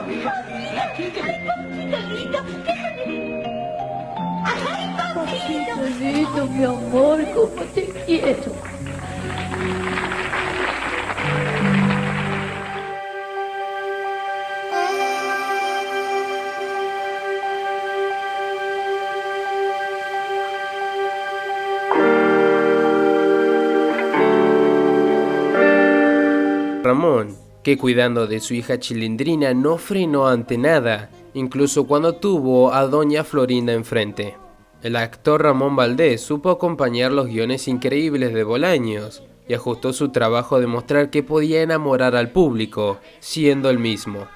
Papito lindo, mi amor, cómo te quiero. Ramón, que cuidando de su hija Chilindrina no frenó ante nada, incluso cuando tuvo a doña Florinda enfrente. El actor Ramón Valdés supo acompañar los guiones increíbles de Bolaños y ajustó su trabajo de mostrar que podía enamorar al público, siendo el mismo.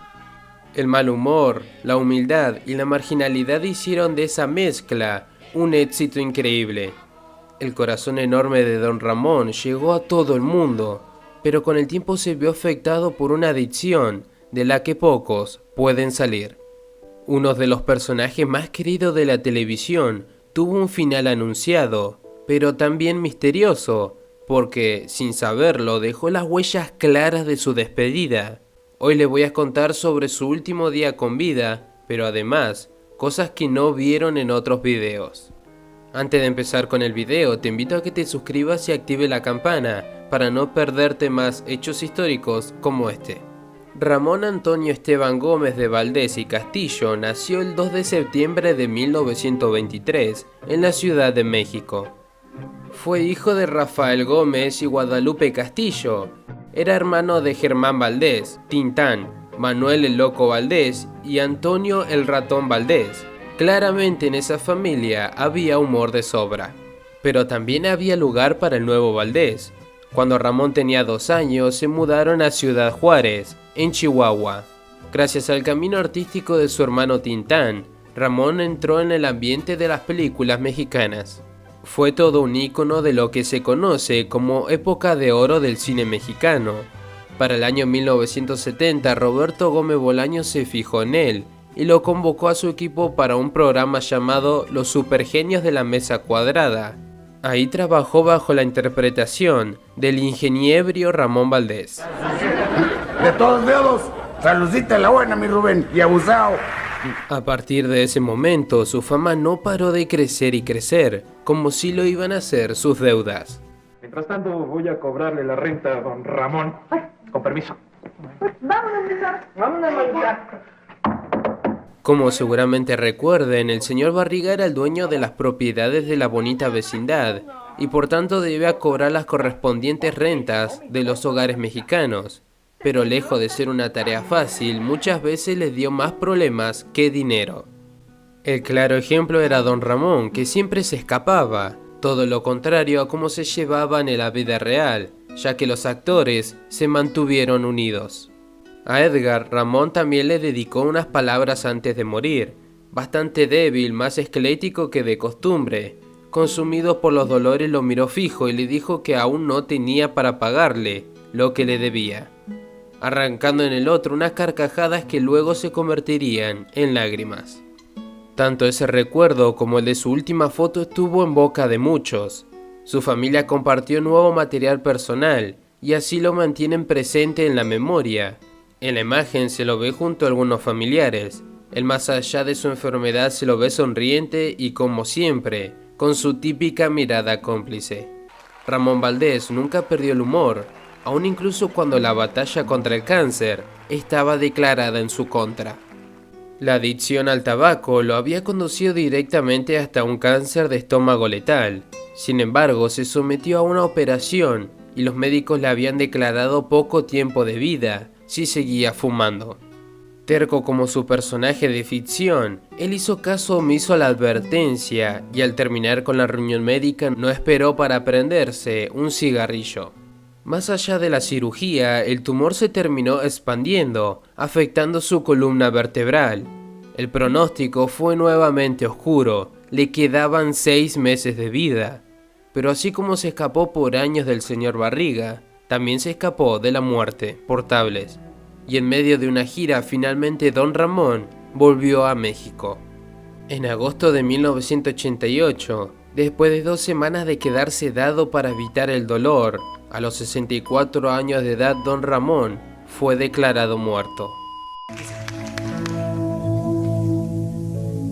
El mal humor, la humildad y la marginalidad hicieron de esa mezcla un éxito increíble. El corazón enorme de Don Ramón llegó a todo el mundo, pero con el tiempo se vio afectado por una adicción de la que pocos pueden salir. Uno de los personajes más queridos de la televisión tuvo un final anunciado, pero también misterioso, porque, sin saberlo, dejó las huellas claras de su despedida. Hoy les voy a contar sobre su último día con vida, pero además, cosas que no vieron en otros videos. Antes de empezar con el video, te invito a que te suscribas y active la campana para no perderte más hechos históricos como este. Ramón Antonio Esteban Gómez de Valdés y Castillo nació el 2 de septiembre de 1923 en la Ciudad de México. Fue hijo de Rafael Gómez y Guadalupe Castillo. Era hermano de Germán Valdés, Tintán, Manuel el Loco Valdés y Antonio el Ratón Valdés. Claramente en esa familia había humor de sobra. Pero también había lugar para el nuevo Valdés. Cuando Ramón tenía 2 años se mudaron a Ciudad Juárez, en Chihuahua. Gracias al camino artístico de su hermano Tintán, Ramón entró en el ambiente de las películas mexicanas. Fue todo un ícono de lo que se conoce como época de oro del cine mexicano. Para el año 1970, Roberto Gómez Bolaños se fijó en él y lo convocó a su equipo para un programa llamado Los Supergenios de la Mesa Cuadrada. Ahí trabajó bajo la interpretación del ingeniero Ramón Valdés. De todos modos, saludcita la buena, mi Rubén, y abusado. A partir de ese momento, su fama no paró de crecer y crecer, como si lo iban a hacer sus deudas. Mientras tanto, voy a cobrarle la renta a don Ramón. Con permiso. Vámonos, manita. Como seguramente recuerden, el señor Barriga era el dueño de las propiedades de la bonita vecindad y por tanto debía cobrar las correspondientes rentas de los hogares mexicanos. Pero lejos de ser una tarea fácil, muchas veces les dio más problemas que dinero. El claro ejemplo era don Ramón, que siempre se escapaba, todo lo contrario a cómo se llevaban en la vida real, ya que los actores se mantuvieron unidos. A Edgar, Ramón también le dedicó unas palabras antes de morir, bastante débil, más esquelético que de costumbre. Consumido por los dolores lo miró fijo y le dijo que aún no tenía para pagarle lo que le debía, arrancando en el otro unas carcajadas que luego se convertirían en lágrimas. Tanto ese recuerdo como el de su última foto estuvo en boca de muchos. Su familia compartió nuevo material personal y así lo mantienen presente en la memoria. En la imagen se lo ve junto a algunos familiares. Él, más allá de su enfermedad, se lo ve sonriente y, como siempre, con su típica mirada cómplice. Ramón Valdés nunca perdió el humor, aun incluso cuando la batalla contra el cáncer estaba declarada en su contra. La adicción al tabaco lo había conducido directamente hasta un cáncer de estómago letal. Sin embargo, se sometió a una operación y los médicos le habían declarado poco tiempo de vida si seguía fumando. Terco como su personaje de ficción, él hizo caso omiso a la advertencia y al terminar con la reunión médica no esperó para prenderse un cigarrillo. Más allá de la cirugía, el tumor se terminó expandiendo, afectando su columna vertebral. El pronóstico fue nuevamente oscuro, le quedaban 6 meses de vida. Pero así como se escapó por años del señor Barriga, también se escapó de la muerte por tablets. Y en medio de una gira, finalmente don Ramón volvió a México. En agosto de 1988, después de 2 semanas de quedar sedado para evitar el dolor, a los 64 años de edad don Ramón fue declarado muerto.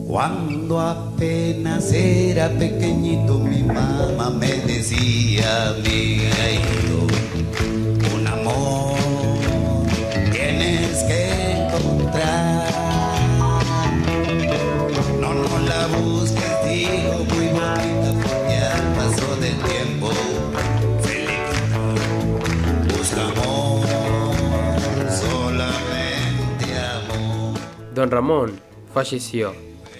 Cuando apenas era pequeñito mi mamá me decía, mi hijito, un amor tienes que encontrar. No, no la busques, digo, muy bonita, porque al paso del tiempo se le quita. Busca amor, solamente amor. Don Ramón falleció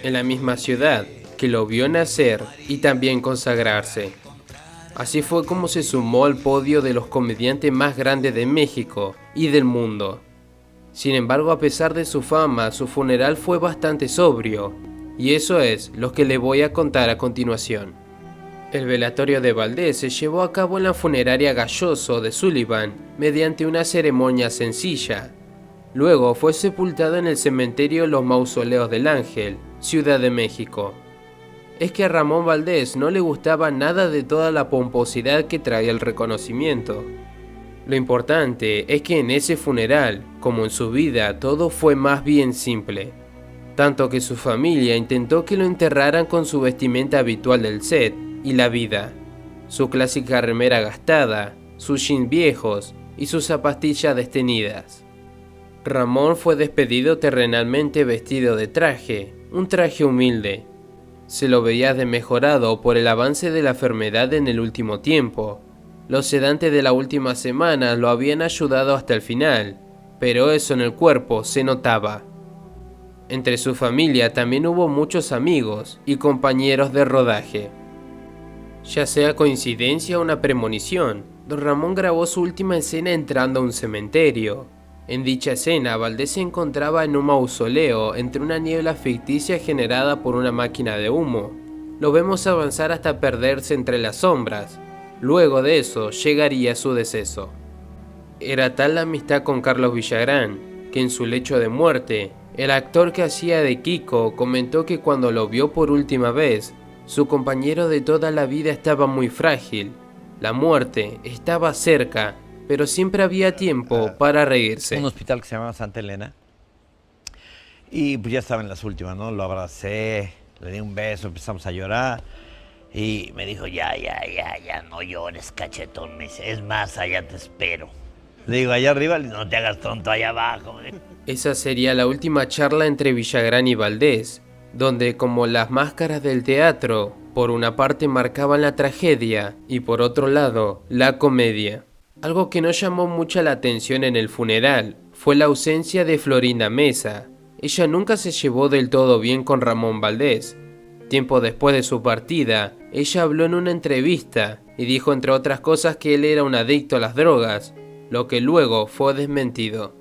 en la misma ciudad que lo vio nacer y también consagrarse. Así fue como se sumó al podio de los comediantes más grandes de México y del mundo. Sin embargo, a pesar de su fama, su funeral fue bastante sobrio, y eso es lo que le voy a contar a continuación. El velatorio de Valdés se llevó a cabo en la funeraria Galloso de Sullivan mediante una ceremonia sencilla. Luego fue sepultado en el cementerio Los Mausoleos del Ángel, Ciudad de México. Es que a Ramón Valdés no le gustaba nada de toda la pomposidad que traía el reconocimiento. Lo importante es que en ese funeral, como en su vida, todo fue más bien simple. Tanto que su familia intentó que lo enterraran con su vestimenta habitual del set y la vida. Su clásica remera gastada, sus jeans viejos y sus zapatillas destenidas. Ramón fue despedido terrenalmente vestido de traje, un traje humilde. Se lo veía desmejorado por el avance de la enfermedad en el último tiempo. Los sedantes de la última semana lo habían ayudado hasta el final, pero eso en el cuerpo se notaba. Entre su familia también hubo muchos amigos y compañeros de rodaje. Ya sea coincidencia o una premonición, Don Ramón grabó su última escena entrando a un cementerio. En dicha escena, Valdés se encontraba en un mausoleo entre una niebla ficticia generada por una máquina de humo. Lo vemos avanzar hasta perderse entre las sombras. Luego de eso, llegaría su deceso. Era tal la amistad con Carlos Villagrán, que en su lecho de muerte, el actor que hacía de Kiko comentó que cuando lo vio por última vez, su compañero de toda la vida estaba muy frágil. La muerte estaba cerca, pero siempre había tiempo para reírse. Un hospital que se llamaba Santa Elena. Y pues ya estaba en las últimas, ¿no? Lo abracé, le di un beso, empezamos a llorar. Y me dijo, ya, no llores, cachetón. Me dice, es más, allá te espero. Le digo, allá arriba, no te hagas tonto, allá abajo. Esa sería la última charla entre Villagrán y Valdés, donde, como las máscaras del teatro, por una parte marcaban la tragedia y por otro lado, la comedia. Algo que no llamó mucha la atención en el funeral fue la ausencia de Florinda Mesa. Ella nunca se llevó del todo bien con Ramón Valdés. Tiempo después de su partida, ella habló en una entrevista y dijo entre otras cosas que él era un adicto a las drogas, lo que luego fue desmentido.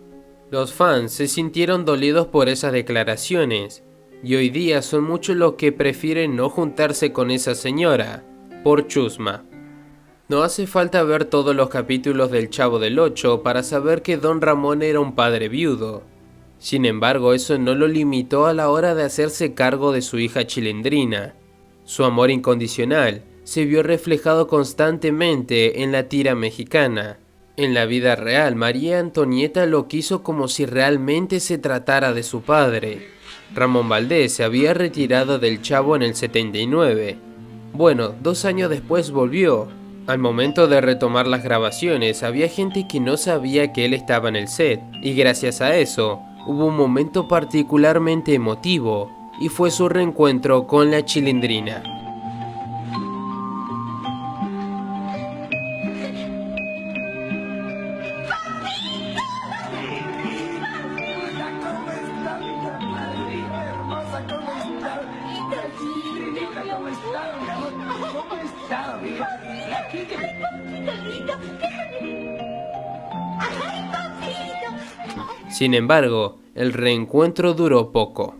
Los fans se sintieron dolidos por esas declaraciones y hoy día son muchos los que prefieren no juntarse con esa señora, por chusma. No hace falta ver todos los capítulos del Chavo del Ocho para saber que Don Ramón era un padre viudo. Sin embargo, eso no lo limitó a la hora de hacerse cargo de su hija Chilindrina. Su amor incondicional se vio reflejado constantemente en la tira mexicana. En la vida real, María Antonieta lo quiso como si realmente se tratara de su padre. Ramón Valdés se había retirado del Chavo en el 79. Bueno, 2 años después volvió. Al momento de retomar las grabaciones, había gente que no sabía que él estaba en el set, y gracias a eso, hubo un momento particularmente emotivo, y fue su reencuentro con la Chilindrina. Sin embargo, el reencuentro duró poco.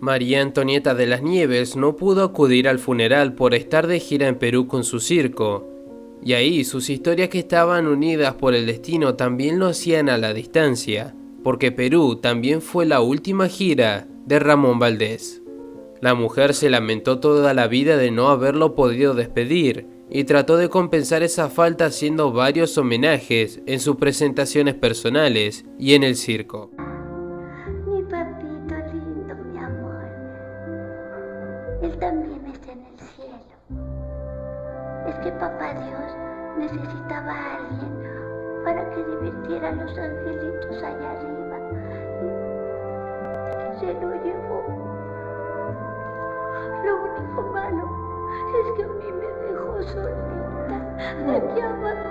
María Antonieta de las Nieves no pudo acudir al funeral por estar de gira en Perú con su circo, y ahí sus historias que estaban unidas por el destino también lo hacían a la distancia, porque Perú también fue la última gira de Ramón Valdés. La mujer se lamentó toda la vida de no haberlo podido despedir, y trató de compensar esa falta haciendo varios homenajes en sus presentaciones personales y en el circo. Mi papito lindo, mi amor. Es que papá Dios necesitaba a alguien para que divirtiera a los angelitos allá arriba. Y se lo llevó. Lo único malo es que a mí me dejó solita aquí abajo.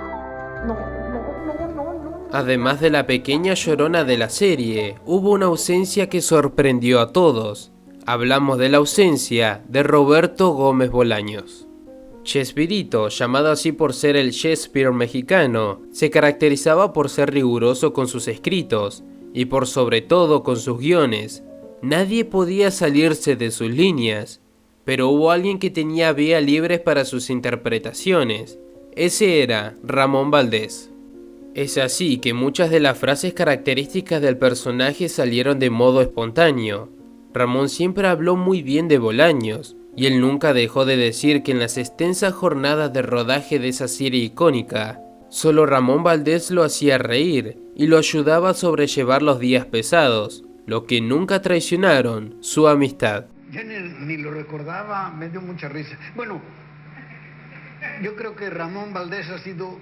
Además de la pequeña llorona de la serie, hubo una ausencia que sorprendió a todos. Hablamos de la ausencia de Roberto Gómez Bolaños. Chespirito, llamado así por ser el Shakespeare mexicano, se caracterizaba por ser riguroso con sus escritos y por sobre todo con sus guiones. Nadie podía salirse de sus líneas, pero hubo alguien que tenía vía libre para sus interpretaciones. Ese era Ramón Valdés. Es así que muchas de las frases características del personaje salieron de modo espontáneo. Ramón siempre habló muy bien de Bolaños, y él nunca dejó de decir que en las extensas jornadas de rodaje de esa serie icónica, solo Ramón Valdés lo hacía reír y lo ayudaba a sobrellevar los días pesados, lo que nunca traicionaron su amistad. Ya ni lo recordaba, me dio mucha risa. Bueno, yo creo que Ramón Valdés ha sido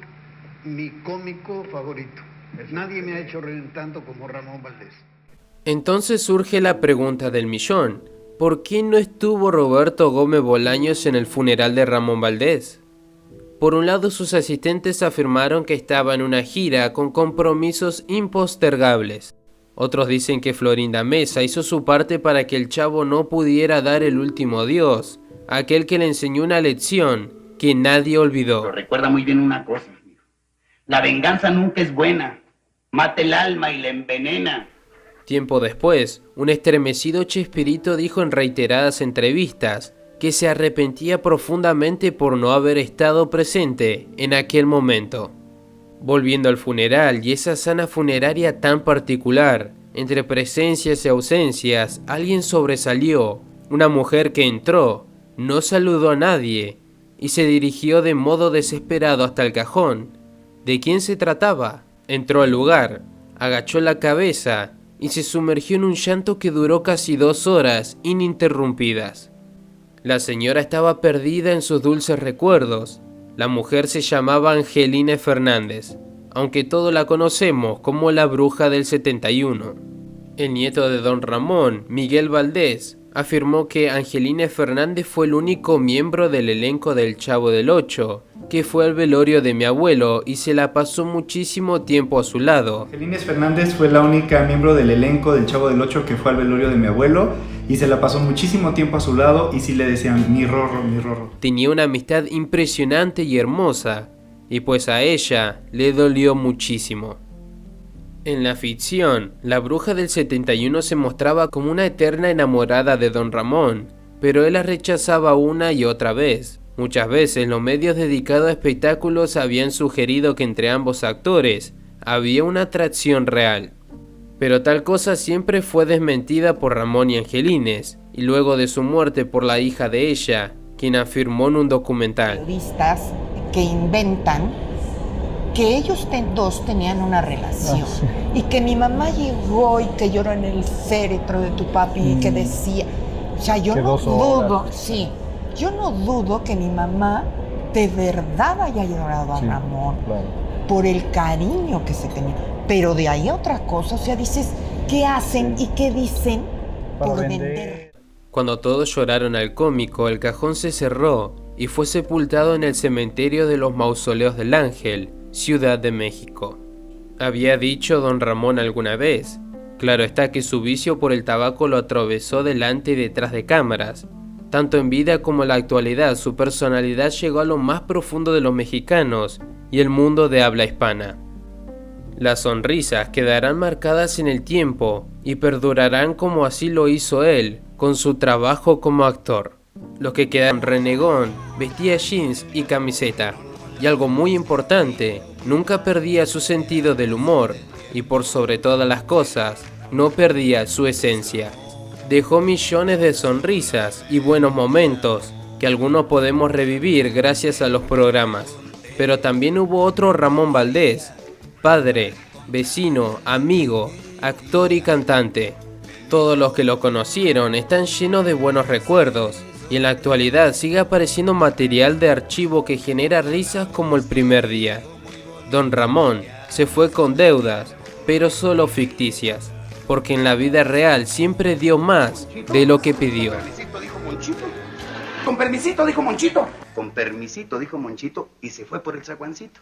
mi cómico favorito. Nadie me ha hecho reír tanto como Ramón Valdés. Entonces surge la pregunta del millón. ¿Por qué no estuvo Roberto Gómez Bolaños en el funeral de Ramón Valdés? Por un lado, sus asistentes afirmaron que estaba en una gira con compromisos impostergables. Otros dicen que Florinda Mesa hizo su parte para que el chavo no pudiera dar el último adiós, aquel que le enseñó una lección que nadie olvidó. Pero recuerda muy bien una cosa, amigo. La venganza nunca es buena. Mata el alma y la envenena. Tiempo después, un estremecido Chespirito dijo en reiteradas entrevistas que se arrepentía profundamente por no haber estado presente en aquel momento. Volviendo al funeral y esa sana funeraria tan particular, entre presencias y ausencias, alguien sobresalió, una mujer que entró, no saludó a nadie y se dirigió de modo desesperado hasta el cajón. ¿De quién se trataba? Entró al lugar, agachó la cabeza y se sumergió en un llanto que duró casi 2 horas ininterrumpidas. La señora estaba perdida en sus dulces recuerdos. La mujer se llamaba Angelina Fernández, aunque todos la conocemos como la bruja del 71. El nieto de don Ramón, Miguel Valdés, afirmó que Angelina Fernández fue el único miembro del elenco del Chavo del Ocho, que fue al velorio de mi abuelo y se la pasó muchísimo tiempo a su lado. Angelina Fernández fue la única miembro del elenco del Chavo del Ocho que fue al velorio de mi abuelo y se la pasó muchísimo tiempo a su lado y sí le decían mi Rorro, mi Rorro. Tenía una amistad impresionante y hermosa, y pues a ella le dolió muchísimo. En la ficción, la bruja del 71 se mostraba como una eterna enamorada de don Ramón, pero él la rechazaba una y otra vez. Muchas veces los medios dedicados a espectáculos habían sugerido que entre ambos actores había una atracción real. Pero tal cosa siempre fue desmentida por Ramón y Angelines, y luego de su muerte por la hija de ella, quien afirmó en un documental. Periodistas que inventan que ellos dos tenían una relación y que mi mamá llegó y que lloró en el féretro de tu papi y que decía, o sea, yo no dudo, yo no dudo que mi mamá de verdad haya llorado a Ramón por el cariño que se tenía, pero de ahí otra cosa, o sea, dices, ¿qué hacen y qué dicen por vender? Cuando todos lloraron al cómico, el cajón se cerró y fue sepultado en el cementerio de los Mausoleos del Ángel, Ciudad de México. Había dicho don Ramón alguna vez, claro está que su vicio por el tabaco lo atravesó delante y detrás de cámaras. Tanto en vida como en la actualidad, su personalidad llegó a lo más profundo de los mexicanos y el mundo de habla hispana. Las sonrisas quedarán marcadas en el tiempo y perdurarán como así lo hizo él, con su trabajo como actor. Los que quedan renegón, vestía jeans y camiseta. Y algo muy importante, nunca perdía su sentido del humor y por sobre todas las cosas, no perdía su esencia. Dejó millones de sonrisas y buenos momentos que algunos podemos revivir gracias a los programas. Pero también hubo otro Ramón Valdés, padre, vecino, amigo, actor y cantante. Todos los que lo conocieron están llenos de buenos recuerdos y en la actualidad sigue apareciendo material de archivo que genera risas como el primer día. Don Ramón se fue con deudas, pero solo ficticias, porque en la vida real siempre dio más de lo que pidió. Con permisito, dijo Monchito. Con permisito, dijo Monchito, y se fue por el zaguancito.